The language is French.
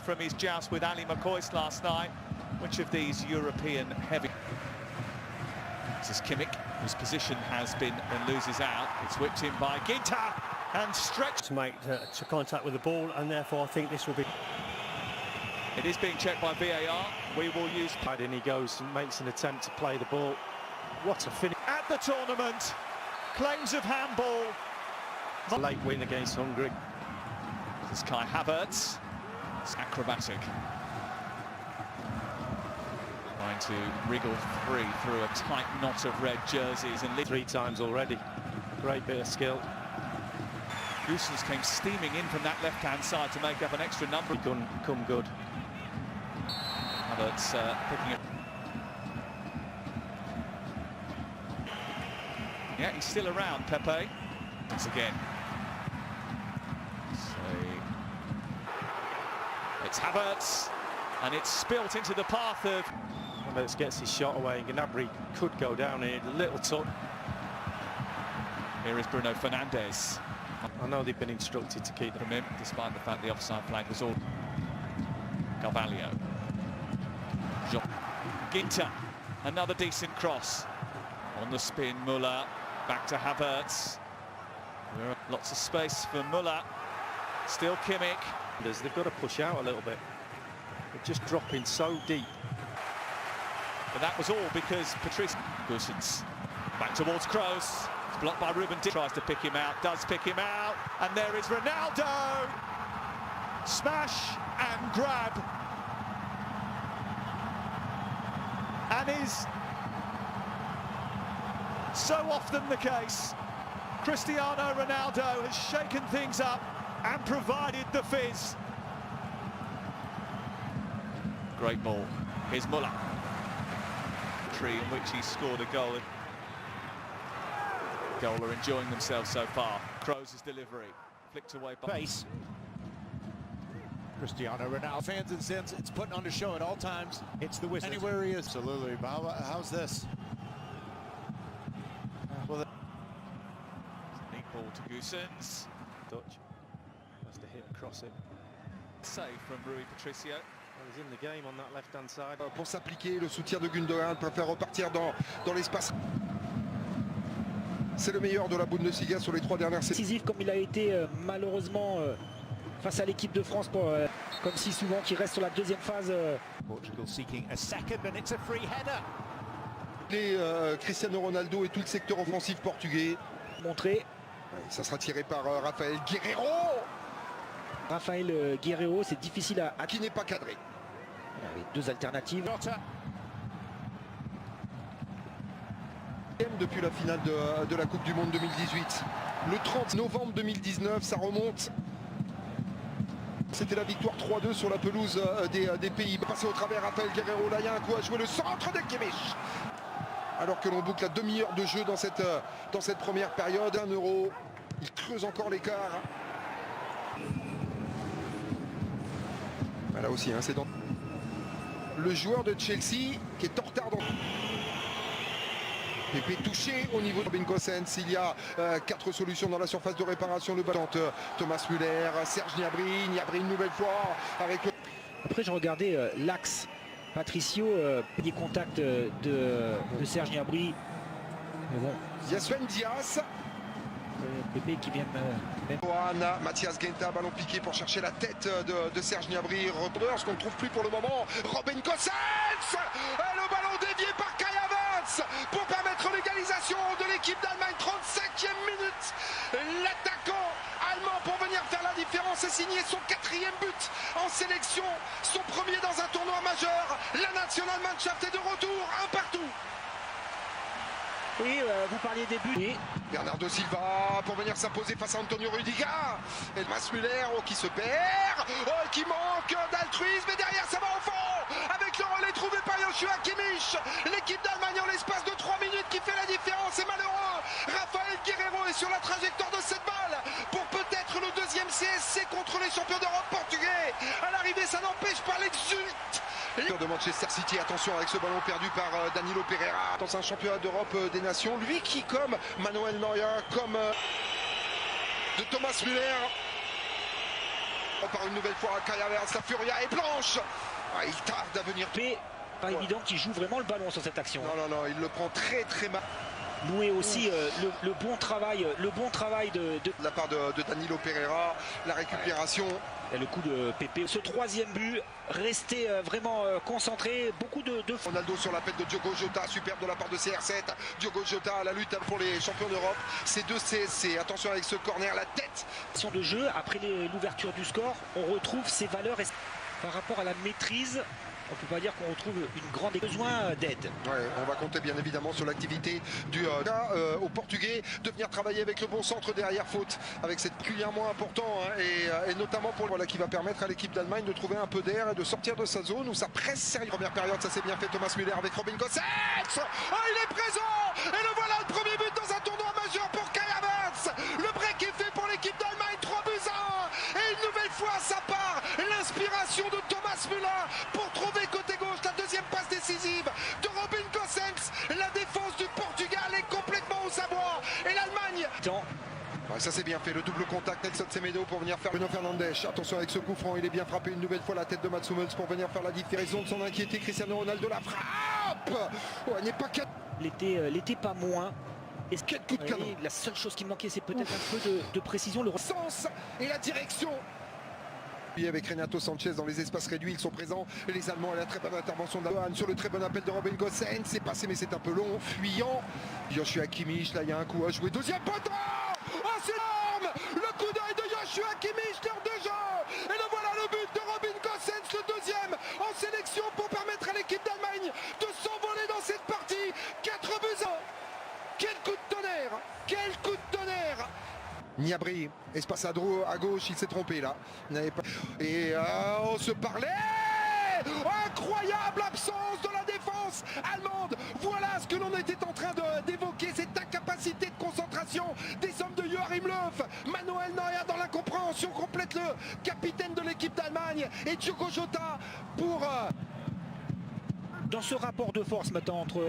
from his joust with Ali McCoist last night. Which of these European heavy... This is Kimmich, whose position has been and loses out. It's whipped in by Ginter and stretched to make to contact with the ball, and therefore I think this will be... It is being checked by VAR. We will use... And he goes and makes an attempt to play the ball. What a finish. At the tournament, claims of handball. A late win against Hungary. This is Kai Havertz. It's acrobatic. Trying to wriggle free through a tight knot of red jerseys. And 3 times already. Great bit of skill. Goossens came steaming in from that left-hand side to make up an extra number. He couldn't come good. Havertz picking up. Yeah, he's still around, Pepe. Once again. So it's Havertz, and it's spilt into the path of... Havertz gets his shot away, and Gnabry could go down here. A little touch. Here is Bruno Fernandes. I know they've been instructed to keep from him, despite the fact the offside flag was all... Carvalho. Ginter, another decent cross. On the spin, Müller, back to Havertz. Lots of space for Müller. Still Kimmich. They've got to push out a little bit. They're just dropping so deep. But that was all because Patrice Goossens back towards Kroos. It's blocked by Ruben Dias. Tries to pick him out, does pick him out. And there is Ronaldo. Smash and grab. And is so often the case. Cristiano Ronaldo has shaken things up and provided the fizz. Great ball. Here's Müller. In which he scored a goal. Goal are enjoying themselves so far. Kroos' delivery flicked away by face. Cristiano Ronaldo. Fans and Sims, it's putting on the show at all times. It's the whistle. Anywhere he is. Absolutely. But how's this? Well, neat ball to Goossens. Dutch has to hit across it. Save from Rui Patricio. He's in the game on that left-hand side. Pour s'appliquer, le soutien de Gundogan peut faire repartir dans l'espace. C'est le meilleur de la Bundesliga sur les 3 dernières saisons. Décisif comme il a été malheureusement face à l'équipe de France, comme si souvent qu'il reste sur la deuxième phase. Portugal seeking a second and it's a free header. Cristiano Ronaldo et tout le secteur offensif portugais. Montré. Ça sera tiré par Rafael Guerreiro. Rafael Guerreiro, c'est difficile à... Qui n'est pas cadré. Avec 2 alternatives. Depuis la finale de la Coupe du Monde 2018. Le 30 novembre 2019, ça remonte. C'était la victoire 3-2 sur la pelouse des Pays-Bas. Passé au travers, Rafael Guerreiro, là il y a un coup à jouer, le centre de Kimmich. Alors que l'on boucle la demi-heure de jeu dans cette première période. 1 euro, il creuse encore l'écart. Là aussi, hein, c'est dans... Le joueur de Chelsea qui est en retard dans... Pépé touché au niveau de Robin Gosens. Il y a 4 solutions dans la surface de réparation. Le ballon de Thomas Müller, Serge Gnabry. Gnabry une nouvelle fois avec le... Après, je regardais l'axe. Patricio, des contacts de Serge Gnabry. Mais bon. Il y a Sven Dias. Pépé qui vient Johanna, Mathias Ginter, ballon piqué pour chercher la tête de Serge Gnabry. Repreneur, ce qu'on ne trouve plus pour le moment. Robin Gosens. Le ballon dévié par Kai Havertz pour permettre l'égalisation de l'équipe d'Allemagne. 35e minute. L'attaquant allemand pour venir faire la différence et signer son 4e but en sélection. Son premier dans un tournoi majeur. La Nationalmannschaft est de retour, 1-1. Oui, vous parliez des buts. Oui. Bernardo Silva pour venir s'imposer face à Antonio Rüdiger. Et Thomas Müller qui se perd, qui manque d'altruisme. Et derrière ça va au fond avec le relais trouvé par Joshua Kimmich. L'équipe d'Allemagne en l'espace de 3 minutes qui fait la différence. Et malheureux, Rafael Guerreiro est sur la trajectoire de cette balle pour peut-être le 2e CSC contre les champions d'Europe portugais. À l'arrivée, ça n'empêche pas l'exulte de Manchester City. Attention avec ce ballon perdu par Danilo Pereira dans un championnat d'Europe des Nations. Lui qui, comme Manuel Neuer, comme de Thomas Müller, Par une nouvelle fois, Kai Havertz, la Furia est blanche. Ah, il tarde à venir. Pas évident qu'il joue vraiment le ballon sur cette action. Non, il le prend très mal. Louer aussi le bon travail de De la part de Danilo Pereira, la récupération. Et le coup de Pépé. Ce troisième but, rester vraiment concentré, beaucoup de Ronaldo sur l'appel de Diogo Jota, superbe de la part de CR7. Diogo Jota à la lutte pour les champions d'Europe. C'est deux CSC, attention avec ce corner, la tête. de jeu. Après l'ouverture du score, on retrouve ses valeurs par rapport à la maîtrise. On ne peut pas dire qu'on retrouve une grande besoin d'aide. Ouais, on va compter bien évidemment sur l'activité du au Portugais de venir travailler avec le bon centre derrière faute, avec cette particulièrement important hein, et notamment pour voilà qui va permettre à l'équipe d'Allemagne de trouver un peu d'air et de sortir de sa zone où ça presse sérieux. Première période, ça s'est bien fait Thomas Müller avec Robin Gosens. Oh, il est présent et le voilà le premier but dans un tournoi majeur pour Kai Havertz. Le break est fait pour l'équipe d'Allemagne, 3-1 et une nouvelle fois ça part. L'inspiration de Thomas Müller pour trouver côté gauche la deuxième passe décisive de Robin Gosens. La défense du Portugal est complètement aux abois et l'Allemagne. Ouais, ça c'est bien fait, le double contact Nelson Semedo pour venir faire Bruno Fernandes. Attention avec ce coup franc, il est bien frappé une nouvelle fois la tête de Mats Hummels pour venir faire la différence. De son inquiété, Cristiano Ronaldo la frappe. Ouais, n'est pas L'été pas moins. Et quel coup de canon. La seule chose qui manquait, c'est peut-être un peu de précision. Le sens et la direction. Avec Renato Sanchez dans les espaces réduits, ils sont présents. Les Allemands à la très bonne intervention de Johan sur le très bon appel de Robin Gosens. C'est passé mais c'est un peu long, fuyant. Joshua Kimmich, là il y a un coup à jouer. Deuxième poteau. Oh c'est énorme. Le coup d'œil de Joshua Kimmich, l'heure de jeu. Et le voilà le but de Robin Gosens, le deuxième en sélection pour permettre à l'équipe d'Allemagne de s'envoler dans cette partie. 4-1. Quel coup de tonnerre. Quel coup de tonnerre. Gnabry, espace à gauche, il s'est trompé là. Il n'avait pas... Et on se parlait. Incroyable absence de la défense allemande. Voilà ce que l'on était en train d'évoquer, cette incapacité de concentration des hommes de Joachim Löw. Manuel Neuer dans l'incompréhension complète, le capitaine de l'équipe d'Allemagne, et Diogo Jota pour... Dans ce rapport de force maintenant entre